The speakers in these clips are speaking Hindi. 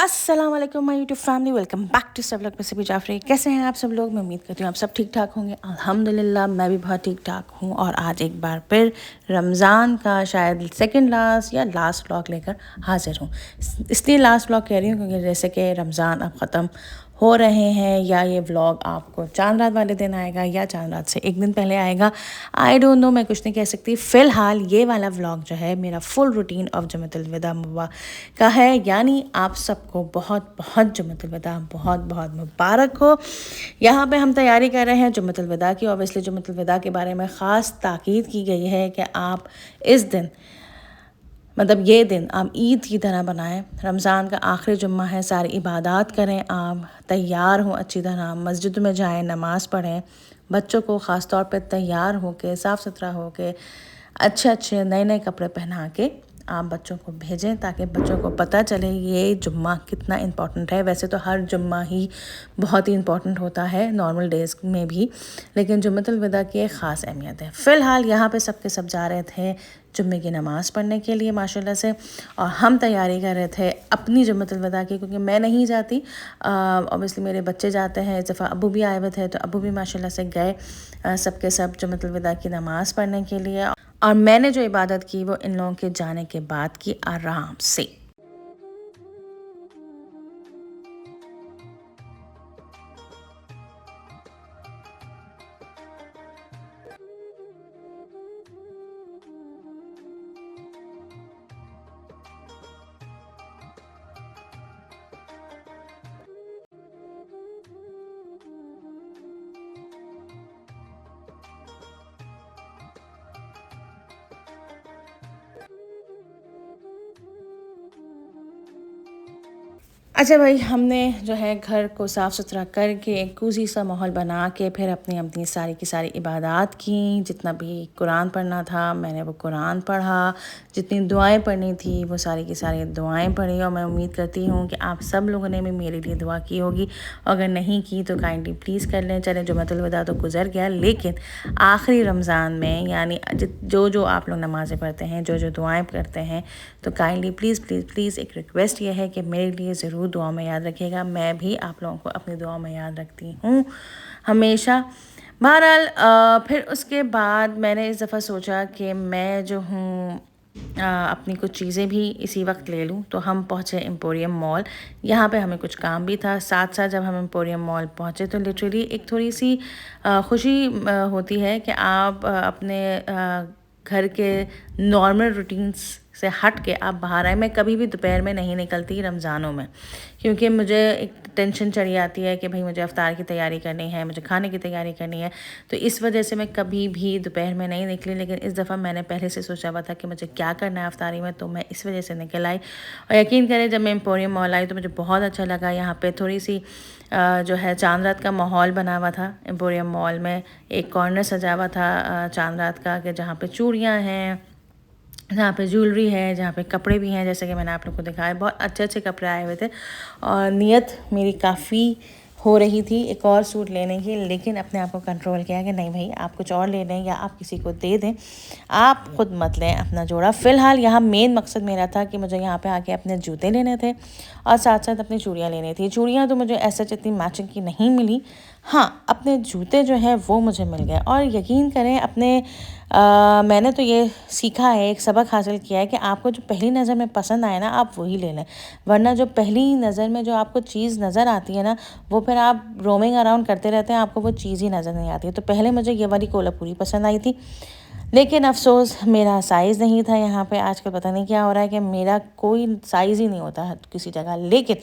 अस्सलाम वालेकुम my YouTube family, welcome back to सब लोग रेसिपी जाफरी। कैसे हैं आप सब लोग? मैं उम्मीद करती हूँ आप सब ठीक ठाक होंगे। अल्हम्दुलिल्लाह मैं भी बहुत ठीक ठाक हूँ। और आज एक बार फिर रमज़ान का शायद सेकंड लास्ट या लास्ट व्लॉग लेकर हाजिर हूँ। इसलिए लास्ट व्लॉग कह रही हूँ क्योंकि जैसे कि रमज़ान अब ख़त्म हो रहे हैं, या ये व्लॉग आपको चांद रात वाले दिन आएगा या चांद रात से एक दिन पहले आएगा, आई डोंट नो, मैं कुछ नहीं कह सकती। फ़िलहाल ये वाला व्लॉग जो है मेरा फुल रूटीन ऑफ जुम्मतुल विदा का है, यानी आप सबको बहुत बहुत जुम्मतुल विदा बहुत बहुत मुबारक हो। यहाँ पे हम तैयारी कर रहे हैं जुम्मतुल विदा की। ऑब्वियसली जुम्मतुल विदा के बारे में ख़ास ताकीद की गई है कि आप इस दिन, मतलब ये दिन आप ईद की तरह बनाएं। रमज़ान का आखिरी जुम्मा है, सारी इबादत करें, आप तैयार हों अच्छी तरह, मस्जिद में जाएं, नमाज़ पढ़ें, बच्चों को ख़ास तौर पे तैयार होके साफ़ सुथरा होके अच्छे अच्छे नए नए कपड़े पहना के आप बच्चों को भेजें, ताकि बच्चों को पता चले ये जुम्मा कितना इम्पॉर्टेंट है। वैसे तो हर जुम्मा ही बहुत ही इम्पॉर्टेंट होता है नॉर्मल डेज़ में भी, लेकिन जुम्मतुल विदा की एक ख़ास अहमियत है। फ़िलहाल यहाँ पे सबके सब जा रहे थे जुम्मे की नमाज़ पढ़ने के लिए माशाल्लाह से, और हम तैयारी कर रहे थे अपनी जुम्मतुल विदा की, क्योंकि मैं नहीं जाती। ऑब्वियसली मेरे बच्चे जाते हैं। इस दफ़ा अबू भी आए हुए थे, तो अबू भी माशाल्लाह से गए सबके सब जुम्मतुल विदा की नमाज़ पढ़ने के लिए। और मैंने जो इबादत की वो इन लोगों के जाने के बाद की आराम से। अच्छा भाई, हमने जो है घर को साफ़ सुथरा करके एक कोज़ी सा माहौल बना के फिर अपनी अपनी सारी की सारी इबादत की। जितना भी कुरान पढ़ना था मैंने वो कुरान पढ़ा, जितनी दुआएं पढ़नी थी वो सारी की सारी दुआएं पढ़ी। और मैं उम्मीद करती हूँ कि आप सब लोगों ने भी मेरे लिए दुआ की होगी। अगर नहीं की तो काइंडली प्लीज़ कर लें। चलें, जुम्मतुल विदा तो गुजर गया, लेकिन आखिरी रमज़ान में यानी जो जो आप लोग नमाज़ें पढ़ते हैं, जो जो दुआएँ करते हैं, तो काइंडली प्लीज़ प्लीज़ प्लीज़ एक रिक्वेस्ट ये है कि मेरे लिए ज़रूर दुआ में याद रखिएगा। मैं भी आप लोगों को अपनी दुआ में याद रखती हूँ हमेशा। बहरहाल फिर उसके बाद मैंने इस दफ़ा सोचा कि मैं जो हूँ अपनी कुछ चीज़ें भी इसी वक्त ले लूँ। तो हम पहुँचे एम्पोरियम मॉल। यहाँ पे हमें कुछ काम भी था। साथ साथ जब हम एम्पोरियम मॉल पहुँचे तो लिटरली एक थोड़ी सी खुशी होती है कि आप अपने घर के नॉर्मल रूटीन्स से हट के आप बाहर आए। मैं कभी भी दोपहर में नहीं निकलती रमज़ानों में, क्योंकि मुझे एक टेंशन चढ़ी आती है कि भाई मुझे अफ्तार की तैयारी करनी है, मुझे खाने की तैयारी करनी है। तो इस वजह से मैं कभी भी दोपहर में नहीं निकली। लेकिन इस दफ़ा मैंने पहले से सोचा हुआ था कि मुझे क्या करना है अफ्तारी में, तो मैं इस वजह से निकल आई। और यकीन करें, जब मैं एम्पोरियम मॉल आई तो मुझे बहुत अच्छा लगा। यहाँ पर थोड़ी सी जो है चांद रात का माहौल बना हुआ था। एम्पोरियम मॉल में एक कॉर्नर सजा हुआ था चांद रात का, कि जहाँ पे चूड़ियाँ हैं, जहाँ पे ज्वेलरी है, जहाँ पे कपड़े भी हैं, जैसे कि मैंने आप लोग को दिखाया। बहुत अच्छे अच्छे कपड़े आए हुए थे और नीयत मेरी काफ़ी हो रही थी एक और सूट लेने की, लेकिन अपने आप को कंट्रोल किया कि नहीं भाई, आप कुछ और ले लें या आप किसी को दे दें, आप खुद मत लें अपना जोड़ा। फ़िलहाल यहाँ मेन मकसद मेरा था कि मुझे यहाँ पे आके अपने जूते लेने थे और साथ साथ अपनी चूड़ियाँ लेनी थी। चूड़ियाँ तो मुझे ऐसा इतनी मैचिंग की नहीं मिली, हाँ अपने जूते जो हैं वो मुझे मिल गए। और यकीन करें, मैंने तो ये सीखा है, एक सबक हासिल किया है कि आपको जो पहली नज़र में पसंद आए ना, आप वही ले लें। वरना जो पहली नज़र में जो आपको चीज़ नज़र आती है ना, वो फिर आप रोमिंग अराउंड करते रहते हैं, आपको वो चीज़ ही नज़र नहीं आती। तो पहले मुझे ये वाली कोल्हापुरी पसंद आई थी, लेकिन अफसोस मेरा साइज़ नहीं था। यहाँ पे आजकल पता नहीं क्या हो रहा है कि मेरा कोई साइज़ ही नहीं होता किसी जगह। लेकिन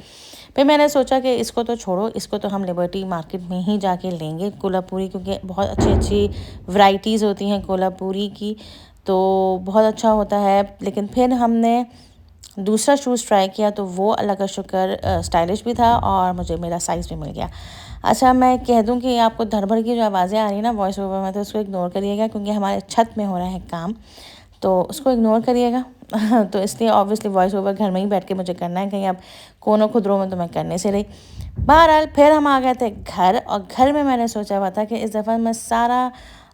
फिर मैंने सोचा कि इसको तो छोड़ो, इसको तो हम लिबर्टी मार्केट में ही जाके लेंगे कोल्हापुरी, क्योंकि बहुत अच्छी अच्छी वैरायटीज़ होती हैं कोल्हापुरी की, तो बहुत अच्छा होता है। लेकिन फिर हमने दूसरा शूज़ ट्राई किया तो वो अल्लाह का शुक्र स्टाइलिश भी था और मुझे मेरा साइज़ भी मिल गया। अच्छा, मैं कह दूं कि आपको धड़बड़ की जो आवाज़ें आ रही हैं ना वॉइस ओवर में, तो उसको इग्नोर करिएगा, क्योंकि हमारे छत में हो रहा है काम, तो उसको इग्नोर करिएगा। तो इसलिए ऑब्वियसली वॉइस ओवर घर में ही बैठ के मुझे करना है, कहीं अब कोनों खुदरों में तो मैं करने से रही। बहरहाल फिर हम आ गए थे घर, और घर में मैंने सोचा हुआ था कि इस दफ़ा मैं सारा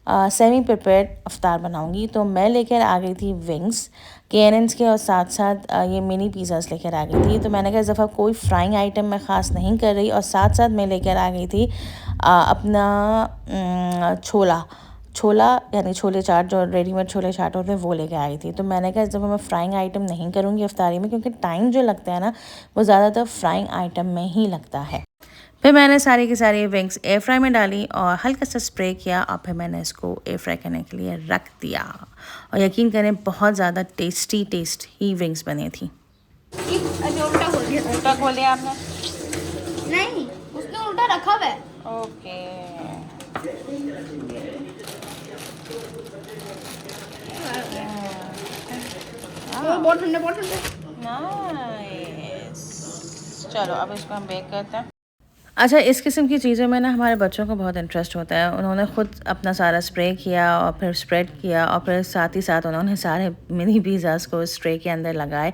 सेमी प्रिपेयर्ड अफ्तार बनाऊंगी। तो मैं लेकर आ गई थी विंग्स KNN's के और साथ साथ ये मिनी पिज़्ज़ास लेकर आ गई थी। तो मैंने कहा इस दफ़ा कोई फ्राइंग आइटम मैं ख़ास नहीं कर रही, और साथ साथ मैं लेकर आ गई थी अपना छोला यानी छोले चाट, जो रेडीमेड छोले चाट होते हैं वो लेके आई थी। तो मैंने कहा इस दफ़ा मैं फ़्राइंग आइटम नहीं करूँगी इफ्तारी में, क्योंकि टाइम जो लगता है ना वो ज़्यादातर फ्राइंग आइटम में ही लगता है। फिर मैंने सारी की सारी विंग्स एयर फ्राई में डाली और हल्का सा स्प्रे किया, और फिर मैंने इसको एयर फ्राई करने के लिए रख दिया। और यकीन करें बहुत ज़्यादा टेस्टी विंग्स बनी थी। उल्टा खोल दिया आपने? नहीं, उसने उल्टा रखा हुआ है। ओके। बहुत ठंडे बहुत ठंडे। नाइस। चलो अब इसको हम बेक करते हैं। अच्छा, इस किस्म की चीज़ों में ना हमारे बच्चों को बहुत इंटरेस्ट होता है। उन्होंने ख़ुद अपना सारा स्प्रे किया और फिर स्प्रेड किया, और फिर साथ ही साथ उन्होंने सारे मिनी पिज़्ज़ास को स्ट्रे के अंदर लगाए,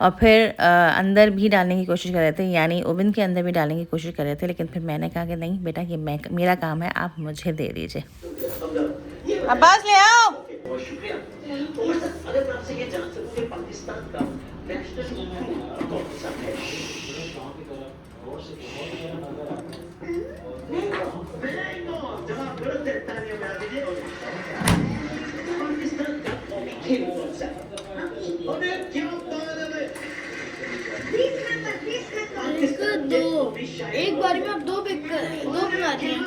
और फिर अंदर भी डालने की कोशिश कर रहे थे, यानी ओवन के अंदर भी डालने की कोशिश कर रहे थे। लेकिन फिर मैंने कहा कि नहीं बेटा, ये मेरा काम है, आप मुझे दे दीजिए। अब्बास ले आओ। एक बार में आप दो बना रही हैं।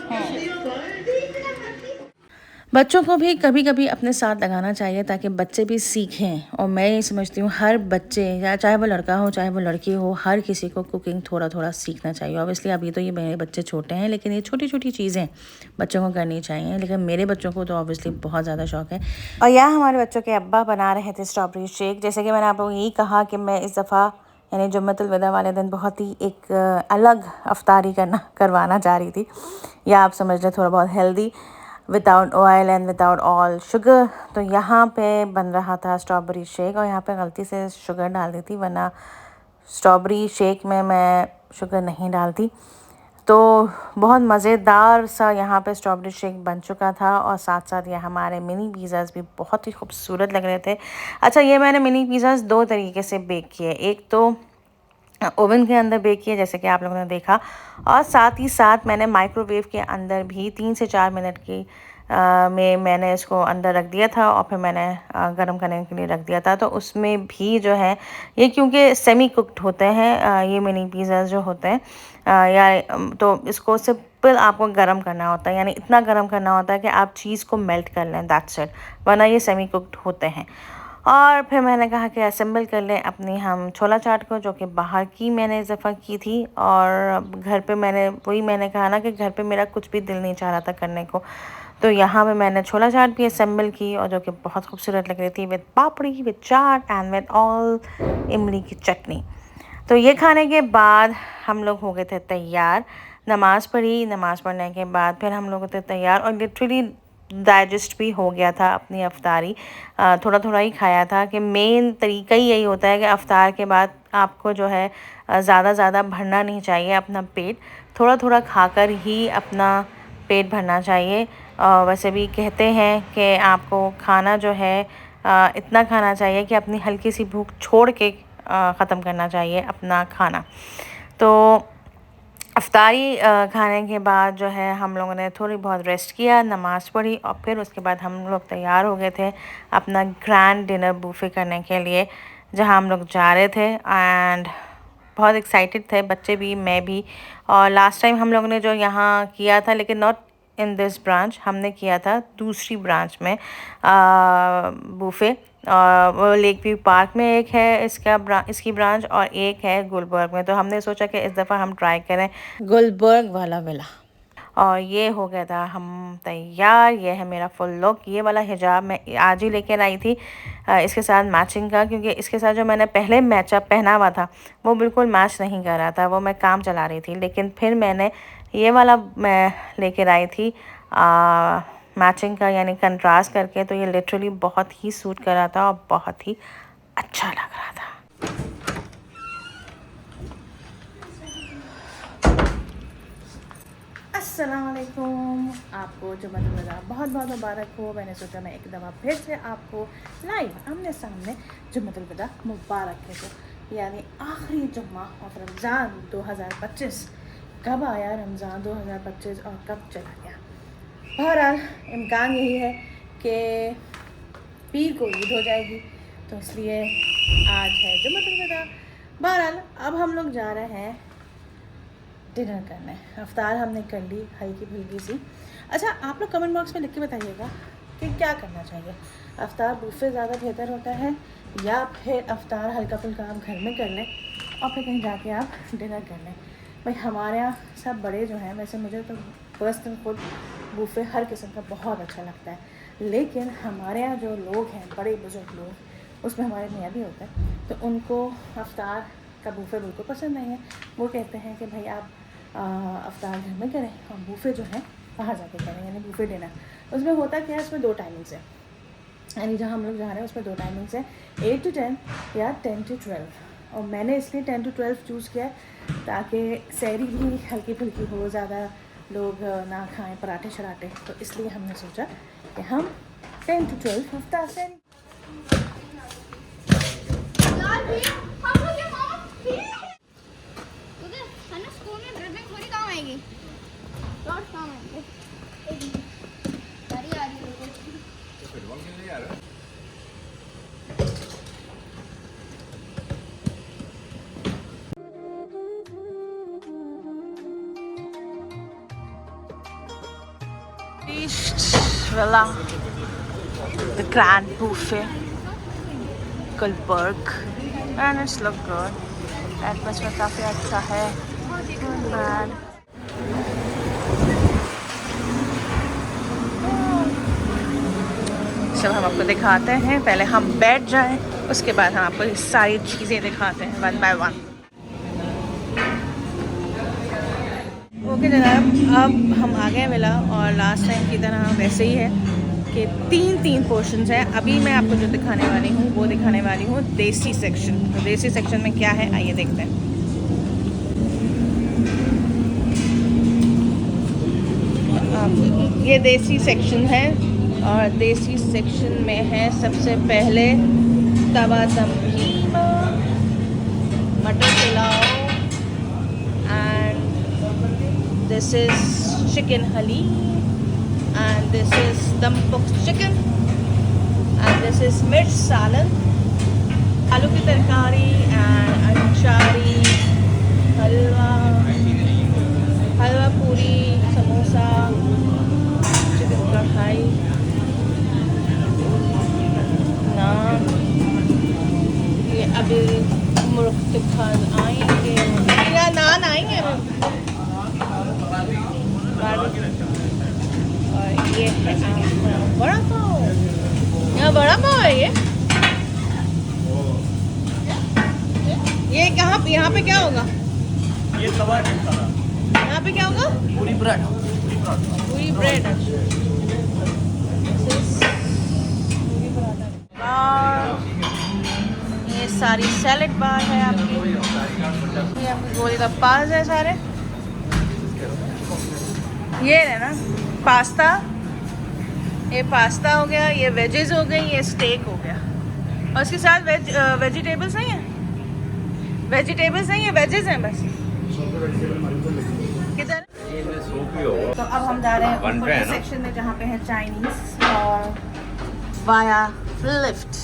बच्चों को भी कभी कभी अपने साथ लगाना चाहिए ताकि बच्चे भी सीखें। और मैं ये समझती हूँ हर बच्चे, या चाहे वो लड़का हो चाहे वो लड़की हो, हर किसी को कुकिंग थोड़ा थोड़ा सीखना चाहिए। ऑब्वियसली अभी तो ये मेरे बच्चे छोटे हैं, लेकिन ये छोटी छोटी चीज़ें बच्चों को करनी चाहिए। लेकिन मेरे बच्चों को तो ऑब्वियसली बहुत ज़्यादा शौक है। और यहाँ हमारे बच्चों के अब्बा बना रहे थे स्ट्रॉबेरी शेक। जैसे कि मैंने आप लोगों को यही कहा कि मैं इस दफ़ा यानी जुम्मतुल विदा वाले दिन बहुत ही एक अलग अफ्तारी करवाना चाह रही थी, या आप समझ लें थोड़ा बहुत healthy, without oil and without all sugar. तो यहाँ पे बन रहा था स्ट्रॉबेरी शेक, और यहाँ पे गलती से शुगर डाल दी थी, वरना स्ट्रॉबेरी शेक में मैं शुगर नहीं डालती। तो बहुत मज़ेदार सा यहाँ पे स्ट्रॉबेरी शेक बन चुका था, और साथ साथ ये हमारे मिनी पिज़्ज़ास भी बहुत ही खूबसूरत लग रहे थे। अच्छा, ये मैंने मिनी पिज़्ज़ास दो तरीके से बेक किए। एक तो ओवन के अंदर बेक किया जैसे कि आप लोगों ने देखा, और साथ ही साथ मैंने माइक्रोवेव के अंदर भी 3 से 4 मिनट की में मैंने इसको अंदर रख दिया था, और फिर मैंने गरम करने के लिए रख दिया था। तो उसमें भी जो है ये क्योंकि सेमी कुक्ड होते हैं ये मिनी पिज़्ज़ा जो होते हैं, तो इसको सिंपल आपको गरम करना होता है, यानी इतना गरम करना होता है कि आप चीज़ को मेल्ट कर लें, दैट्स इट, वरना ये सेमी कुक्ड होते हैं। और फिर मैंने कहा कि असेंबल कर लें अपनी हम छोला चाट को, जो कि बाहर की मैंने इस दफ़ा की थी। और घर पे मैंने कहा ना कि घर पे मेरा कुछ भी दिल नहीं चाह रहा था करने को, तो यहाँ पे मैंने छोला चाट भी असेंबल की, और जो कि बहुत खूबसूरत लग रही थी, with papdi, with chaat and with all इमली की चटनी। तो ये खाने के बाद हम लोग हो गए थे तैयार, नमाज़ पढ़ी, नमाज़ पढ़ने के बाद फिर हम लोग थे तैयार, और लिटरली डाइजेस्ट भी हो गया था अपनी अफ्तारी। थोड़ा थोड़ा ही खाया था, कि मेन तरीका ही यही होता है कि अफ्तार के बाद आपको जो है ज़्यादा भरना नहीं चाहिए अपना पेट, थोड़ा थोड़ा खाकर ही अपना पेट भरना चाहिए। वैसे भी कहते हैं कि आपको खाना जो है इतना खाना चाहिए कि अपनी हल्की सी भूख छोड़ के ख़त्म करना चाहिए अपना खाना। तो अफ्तारी खाने के बाद जो है हम लोगों ने थोड़ी बहुत रेस्ट किया, नमाज़ पढ़ी, और फिर उसके बाद हम लोग तैयार हो गए थे अपना ग्रैंड डिनर बुफे करने के लिए, जहां हम लोग जा रहे थे। एंड बहुत एक्साइटेड थे बच्चे भी, मैं भी। और लास्ट टाइम हम लोगों ने जो यहाँ किया था, लेकिन नॉट इन दिस ब्रांच, हमने किया था दूसरी ब्रांच में बुफे। वो लेक व्यू पार्क में एक है इसकी ब्रांच, और एक है गुलबर्ग में। तो हमने सोचा कि इस दफ़ा हम ट्राई करें गुलबर्ग वाला विला। और ये हो गया था हम तैयार। ये है मेरा फुल लुक। ये वाला हिजाब मैं आज ही लेकर आई थी इसके साथ मैचिंग का, क्योंकि इसके साथ जो मैंने पहले मैचअप पहना हुआ था वो बिल्कुल मैच नहीं कर रहा था, वो मैं काम चला रही थी। लेकिन फिर मैंने ये वाला मैं लेकर आई थी मैचिंग का, यानी कंट्रास्ट करके। तो ये लिटरली बहुत ही सूट कर रहा था और बहुत ही अच्छा लग रहा था। अस्सलामुअलैकुम। आपको जुम्मतुल वदा बहुत बहुत मुबारक हो। मैंने सोचा मैं एक दफ़ा फिर से आपको लाइव आमने सामने जुम्मतुल वदा मुबारक कह दूँ, यानी आखिरी जुम्मा ऑफ रमज़ान 2025। कब आया रमज़ान 2025 और कब चला गया। बहरहाल इम्कान यही है कि पीर को ईद हो जाएगी, तो इसलिए आज है जुम्मतुल वदा। बहरहाल अब हम लोग जा रहे हैं डिनर करने। अफ्तार हमने कर ली हल्की फुल्की सी। अच्छा, आप लोग कमेंट बॉक्स में लिख के बताइएगा कि क्या करना चाहिए, अफ्तार बुफे ज़्यादा बेहतर होता है या फिर अफ्तार हल्का फुल्का आप घर में कर लें और फिर कहीं जाके आप डिनर कर लें। भाई हमारे यहाँ सब बड़े जो हैं, वैसे मुझे तो पर्सनल खुद बुफे हर किस्म का बहुत अच्छा लगता है, लेकिन हमारे यहाँ जो लोग हैं बड़े बुजुर्ग लोग, उसमें हमारे मियाँ भी होते हैं, तो उनको अफ्तार का बुफे बिल्कुल पसंद नहीं है। वो कहते हैं कि भाई आप अफ्तार घर में करें और बुफे जो है बाहर जाके करें, यानी बुफे डिनर। उसमें होता क्या है, उसमें 2 टाइमिंग्स है, यानी जहाँ हम लोग जा रहे हैं उसमें 2 टाइमिंग्स है, 8 to 10 या 10 to 12। और मैंने इसलिए 10 to 12 चूज़ किया है ताकि सहरी भी हल्की फुल्की हो, ज़्यादा लोग ना खाएं पराठे शराठे, तो इसलिए हमने सोचा कि हम 10 to 12 अफ्तार सहरी। Villa, the Grand Buffet, Gulberg, and it's look good. Atmosphere काफ़ी अच्छा है। सब हम आपको दिखाते हैं, पहले हम बैठ जाएं, उसके बाद हम आपको सारी चीज़ें दिखाते हैं वन बाय वन। ओके जनाब, अब हम आ गए विला और लास्ट टाइम की तरह वैसे ही है कि 3 पोर्शंस हैं। अभी मैं आपको जो दिखाने वाली हूँ वो दिखाने वाली हूँ देसी सेक्शन। तो देसी सेक्शन में क्या है, आइए देखते हैं। ये देसी सेक्शन है और देसी सेक्शन में है सबसे पहले तवा dum keema, matar pulao, and this is chicken haleem, and this is dum pukht chicken, and this is mirch salan, आलू की तरकारी, एंड अचारी, हलवा पूरी, समोसा, चिकन कढ़ाई, नान। ये अभी मुर्ग आएंगे या नान आएंगे, और ये है बड़ा पाव। यहाँ बड़ा पाव है ये कहाँ, यहाँ पे क्या होगा, ये तवा है, यहाँ पे क्या होगा, पूरी ब्रेड, पूरी ब्रेड। और ये सारी सैलेड बार है आपकी, ये आपकी गोली का पास है सारे। ये है ना पास्ता, ये पास्ता हो गया, ये वेजेस हो गई, ये स्टेक हो गया, और उसके साथ वेजिटेबल्स नहीं है, वेजिटेबल्स नहीं है, वेजेस हैं बस। किधर? तो अब हम जा रहे हैं ऊपर के सेक्शन में जहाँ पे है चाइनीज और वाया लिफ्ट।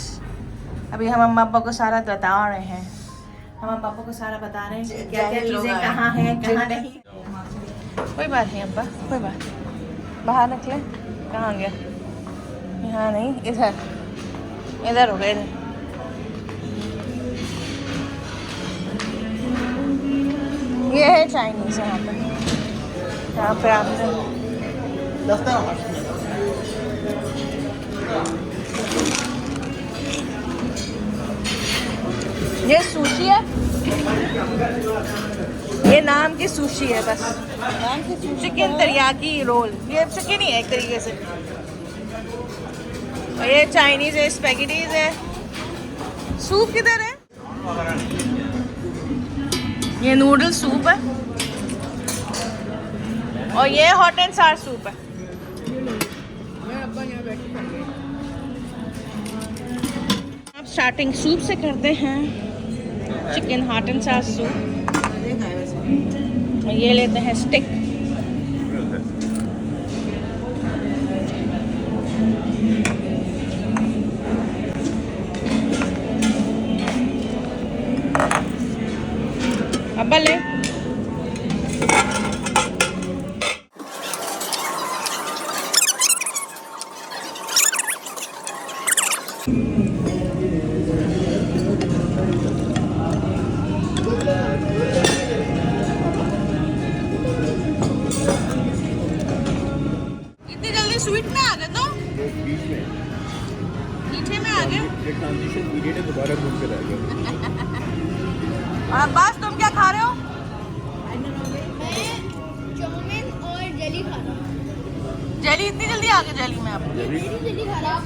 अभी हम अम्मा पापा को सारा बता रहे हैं, हम अम्मा पापा को सारा बता रहे हैं क्या क्या चीज़ें कहाँ हैं कहाँ नहीं। कोई बात नहीं अब्बा, कोई बात नहीं, बाहर निकले। कहाँ गया, यहाँ नहीं, इधर इधर हो गया, इधर। ये है चाइनीज़ यहाँ पे आपने ये सुशी है, ये नाम की सुशी है बस, चिकन तरियाकी रोल, ये चिकन ही है एक तरीके से। और ये चाइनीज़ है, स्पैगेटीज है। सूप किधर है, ये नूडल सूप है। और ये हॉट एंड सार सूप है। अब स्टार्टिंग सूप से करते हैं, चिकन हॉट एंड सार सूप। ये लेते हैं स्टिक। अब ले इतनी जल्दी स्वीट में आ गए तो मीठे में आ गए। ट्रांजिशन पीरियड है, दोबारा घूम कर आएगा। और बस तुम क्या खा रहे हो? मैं चाउमीन और जेली खा रहा हूँ। जेली इतनी जल्दी आ गई जेली में आप? जेली खा रहा हूँ।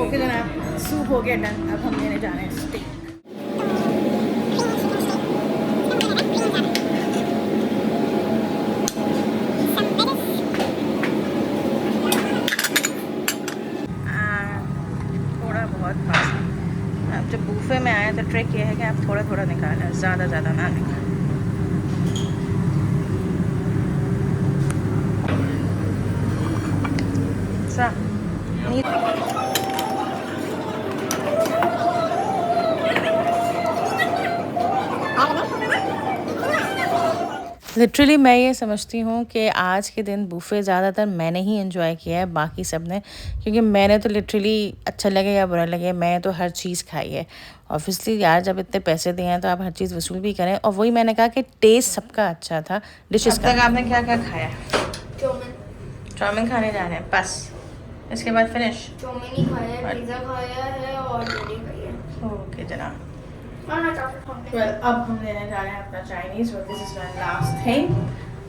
ओके जनाब, सूप हो गया डन। अब हम लेने जा रहे हैं स्टेक। थोड़ा बहुत बस। अब जब बूफे में आए तो ट्रिक ये है कि आप थोड़ा थोड़ा निकालें, ज़्यादा ज़्यादा ना निकालें। लिटरली मैं ये समझती हूँ कि आज के दिन बूफे ज़्यादातर मैंने ही एंजॉय किया है, बाकी सब ने, क्योंकि मैंने तो लिटरली अच्छा लगे या बुरा लगे मैं तो हर चीज़ खाई है। ऑब्वियसली यार जब इतने पैसे दिए हैं तो आप हर चीज़ वसूल भी करें। और वही मैंने कहा कि टेस्ट सबका अच्छा था डिशेस का। आपने क्या क्या खाया? चाउमीन खाने जा रहे हैं बस, इसके बाद फिनिश? चाउमीन ही खाया है, पिज़्ज़ा खाया है और जेली खाई है। ओके जनाब। Well, अब हम लेने जा रहे हैं अपना चाइनीज़। और this is my last thing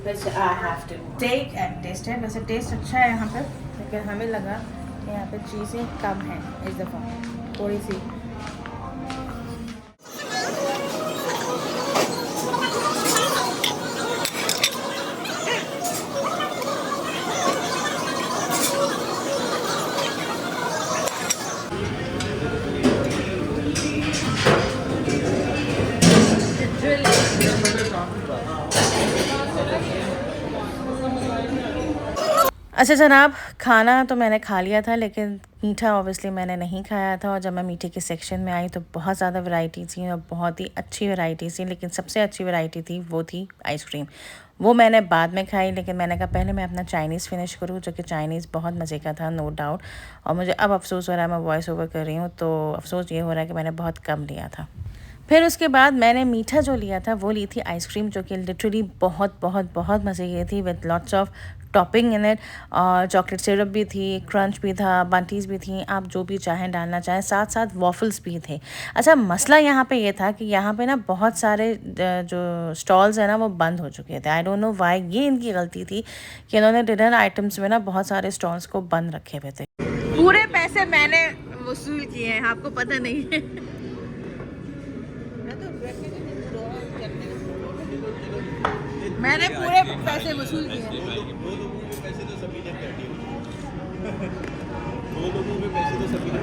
which I have to take and taste है। वैसे टेस्ट अच्छा है यहाँ पर, लेकिन हमें लगा कि यहाँ पे चीज़ें कम हैं इस दफ़ा, थोड़ी सी। अच्छा जनाब, खाना तो मैंने खा लिया था लेकिन मीठा ऑब्वियसली मैंने नहीं खाया था। और जब मैं मीठे के सेक्शन में आई तो बहुत ज़्यादा वैरायटी थी और बहुत ही अच्छी वैरायटी थी, लेकिन सबसे अच्छी वैरायटी थी वो थी आइसक्रीम। वो मैंने बाद में खाई, लेकिन मैंने कहा पहले मैं अपना चाइनीज़ फिनिश करूँ, जो कि चाइनीज़ बहुत मज़े का था, नो डाउट। और मुझे अब अफसोस हो रहा है, मैं वॉइस ओवर कर रही हूँ तो अफसोस ये हो रहा है कि मैंने बहुत कम लिया था। फिर उसके बाद मैंने मीठा जो लिया था वो ली थी आइसक्रीम, जो कि लिटरली बहुत बहुत बहुत मज़े की थी, with lots of topping in it. और चॉकलेट सिरप भी थी, क्रंच भी था, बंटीज़ भी थी, आप जो भी चाहें डालना चाहें, साथ साथ वॉफल्स भी थे। अच्छा मसला यहाँ पे ये था कि यहाँ पे ना बहुत सारे जो स्टॉल्स हैं ना वो बंद हो चुके थे। आई डोंट नो व्हाई, ये इनकी गलती थी कि इन्होंने डिनर आइटम्स में ना बहुत सारे स्टॉल्स को बंद रखे हुए थे। पूरे पैसे मैंने वसूल किए हैं, आपको पता नहीं है। मैंने पूरे पैसे वसूल किए हैं। दो लोगों के पैसे तो सभी ने काटे। दो लोगों के पैसे तो सभी ने।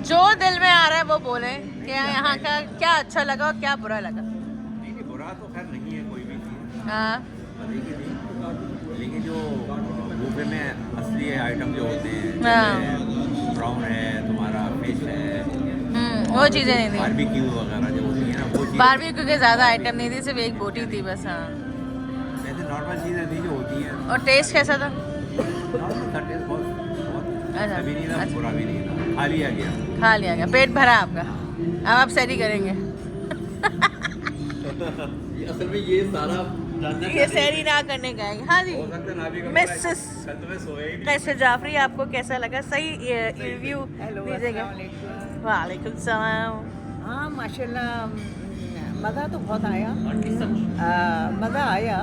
जो दिल में आ रहा है वो बोले कि यहाँ का क्या अच्छा लगा और क्या बुरा लगा। नहीं बुरा तो खैर नहीं है कोई भी चीज़। हाँ लेकिन जो बूफे में असली आइटम जो होते हैं, ब्राउन है, तुम्हारा फिश है, वो चीज़ें नहीं थी। बारबेक्यू वगैरह जो होती है ना वो चीज़। बारबेक्यू के ज़्यादा आइटम नहीं थी, सिर्फ एक बोटी थी बस। हाँ वैसे नॉर्मल चीज़ें थी जो होती हैं। और टेस्ट कैसा था? नॉर्मल था, टेस्ट बहुत अच्छा, अच्छा भी नहीं था, बुरा भी नहीं था, खा लिया गया। खा लिया गया, पेट भरा आपका। अब आप सैरी करेंगे। असल में ये सारा ये सैरी ना करने का है। हाँ जी मिसेस कैसे जाफरी, आपको कैसा लगा? सही रिव्यू दीजिएगा। वालेकुम सलाम। हाँ माशाल्लाह, मज़ा तो बहुत आया, मज़ा आया।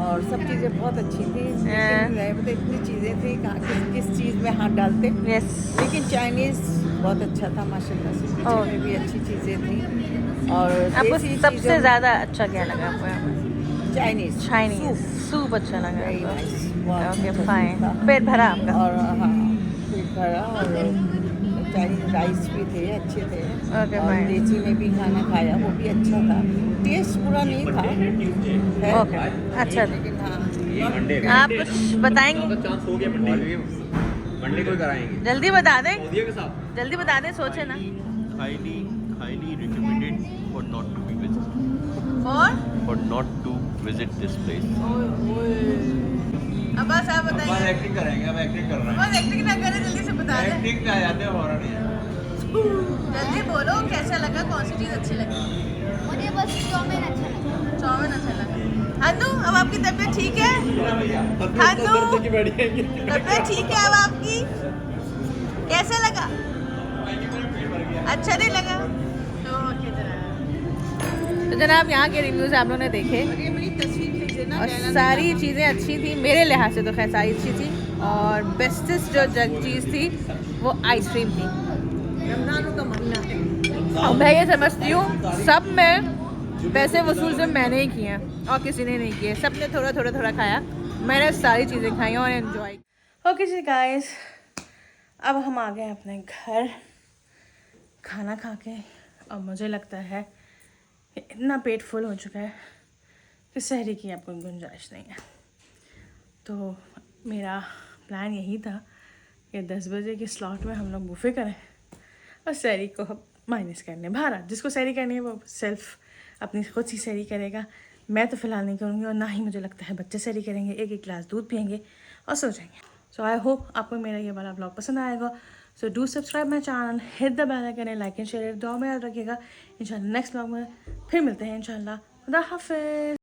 और सब चीज़ें बहुत अच्छी थी, लेकिन मतलब इतनी चीज़ें थी कहाँ किस चीज़ में हाथ डालते। यस। लेकिन चाइनीज़ बहुत अच्छा था माशाल्लाह से, किचन में भी अच्छी चीज़ें थी। और आपको देसी सबसे चीज़ों में ज़्यादा अच्छा क्या लगा आपको यहाँ पर? चाइनीज़ चाइनीज़ सूप अच्छा लगा वेरी आपको? नाइस, ओके फाइन, पेट भरा आपका? और हाँ पेट भरा, और चाइनीज राइस भी थे अच्छे थे। Okay, और fine. लीची में भी खाना खाया, वो भी अच्छा था, टेस्ट बुरा नहीं था है, ओके अच्छा। लेकिन हाँ ये मंडे का आप कुछ बताएंगे? चांस हो गया मंडे को कराएंगे जल्दी बता दें, जल्दी बता दें, सोचे ना। highly recommended for not to be visited. और For not to visit this place. अब बस आप बस बताइए, एक्टिंग करेंगे, अब एक्टिंग कर रहे हैं। बस एक्टिंग ना करें, जल्दी से बता दें, एक्टिंग पे आ जाते हैं हॉरर नहीं। जल्दी बोलो कैसा लगा, कौन सी चीज़ अच्छी लगी? मुझे बस चाउमीन अच्छा लगा। चाउमीन अच्छा लगा। हन्नू अब आपकी तबीयत ठीक है? हन्नू तबीयत ठीक है अब आपकी? कैसे लगा? अच्छा नहीं लगा? तो जनाब यहाँ के रिव्यूज़ आप लोगों ने देखे मेरी तस्वीर लीजिए ना, और सारी चीज़ें अच्छी थी, मेरे लिहाज से तो खैर सारी अच्छी थी। और बेस्टेस्ट जो चीज़ थी वो आइसक्रीम थी। रमजान का महीना है। और मैं ये समझती हूँ सब में पैसे वसूल से मैंने ही किए हैं और किसी ने नहीं किए, सब ने थोड़ा खाया, मैंने सारी चीज़ें खाई और एंजॉय। ओके जी गाइस, अब हम आ गए अपने घर खाना खा के, और मुझे लगता है कि इतना पेट फुल हो चुका है कि सहरी की आपको गुंजाइश नहीं है। तो मेरा प्लान यही था कि 10 बजे के स्लॉट में हम लोग बुफे करें और सहरी को माइनस करने बाहर आ, जिसको सहरी करनी है वो सेल्फ अपनी खुद सी सहरी करेगा। मैं तो फ़िलहाल नहीं करूँगी, और ना ही मुझे लगता है बच्चे सहरी करेंगे, एक गिलास दूध पियेंगे और सो जाएंगे। सो आई होप आपको मेरा ये वाला ब्लॉग पसंद आएगा। So do subscribe my channel, hit the bell icon, like and share, दुआ में याद रखिएगा। इंशाल्लाह नेक्स्ट ब्लॉग में फिर मिलते हैं इंशाल्लाह। खुदा हाफिज़।